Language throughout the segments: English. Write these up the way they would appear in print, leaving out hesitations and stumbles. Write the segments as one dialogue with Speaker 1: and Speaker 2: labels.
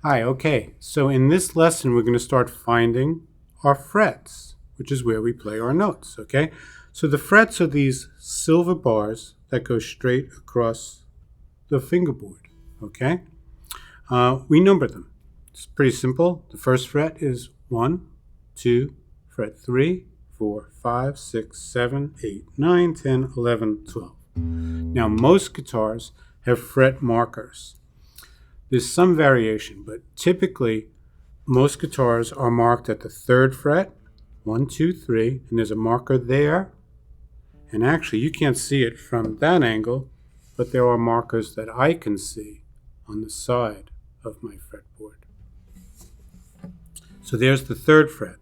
Speaker 1: Hi, okay, so in this lesson we're going to start finding our frets, which is where we play our notes, okay? So the frets are these silver bars that go straight across the fingerboard, okay? We number them. It's pretty simple. The first fret is 1, 2, fret 3, 4, 5, 6, 7, 8, 9, 10, 11, 12. Now most guitars have fret markers. There's some variation, but typically most guitars are marked at the 3rd fret, 1, 2, 3, and there's a marker there. And actually you can't see it from that angle, but there are markers that I can see on the side of my fretboard. So there's the 3rd fret.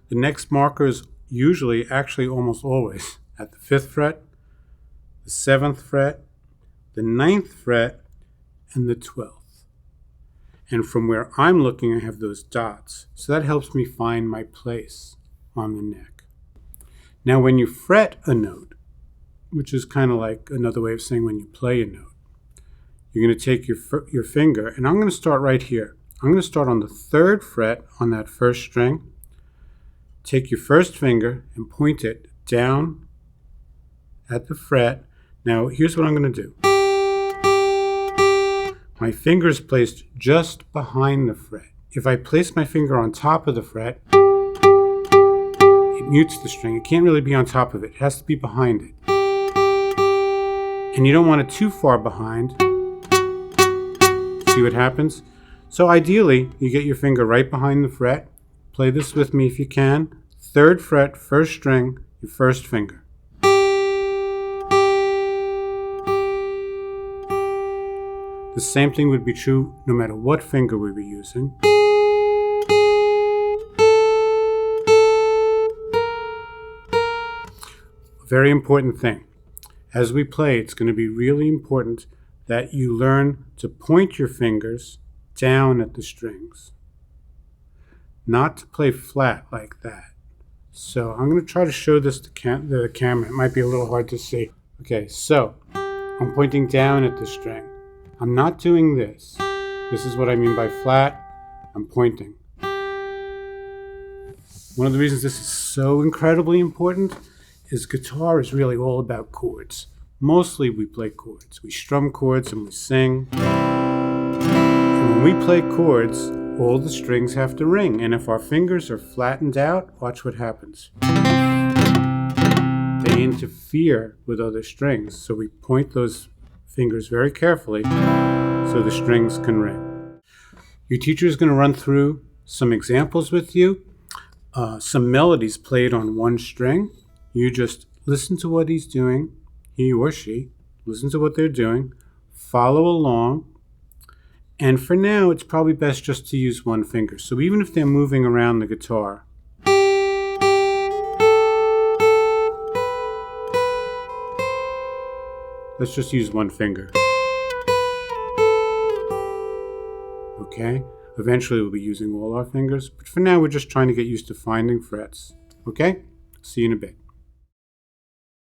Speaker 1: The next marker is usually, actually almost always, at the 5th fret, the 7th fret, the 9th fret, and the 12th. And from where I'm looking, I have those dots. So that helps me find my place on the neck. Now, when you fret a note, which is kind of like another way of saying when you play a note, you're going to take your finger, and I'm going to start right here. I'm going to start on the 3rd fret on that first string. Take your first finger and point it down at the fret. Now, here's what I'm going to do. My finger is placed just behind the fret. If I place my finger on top of the fret, it mutes the string. It can't really be on top of it. It has to be behind it. And you don't want it too far behind. See what happens? So ideally, you get your finger right behind the fret. Play this with me if you can. 3rd fret, first string, your first finger. The same thing would be true no matter what finger we were using. A very important thing. As we play, it's going to be really important that you learn to point your fingers down at the strings. Not to play flat like that. So I'm going to try to show this to the camera. It might be a little hard to see. Okay, so I'm pointing down at the string. I'm not doing this. This is what I mean by flat. I'm pointing. One of the reasons this is so incredibly important is guitar is really all about chords. Mostly we play chords. We strum chords and we sing. And when we play chords, all the strings have to ring. And if our fingers are flattened out, watch what happens. They interfere with other strings. So we point those fingers very carefully so the strings can ring. Your teacher is going to run through some examples with you, some melodies played on one string. You just listen to what he's doing, he or she, listen to what they're doing, follow along, and for now it's probably best just to use one finger. So even if they're moving around the guitar, let's just use one finger. Okay? Eventually we'll be using all our fingers, but for now we're just trying to get used to finding frets. Okay? See you in a bit.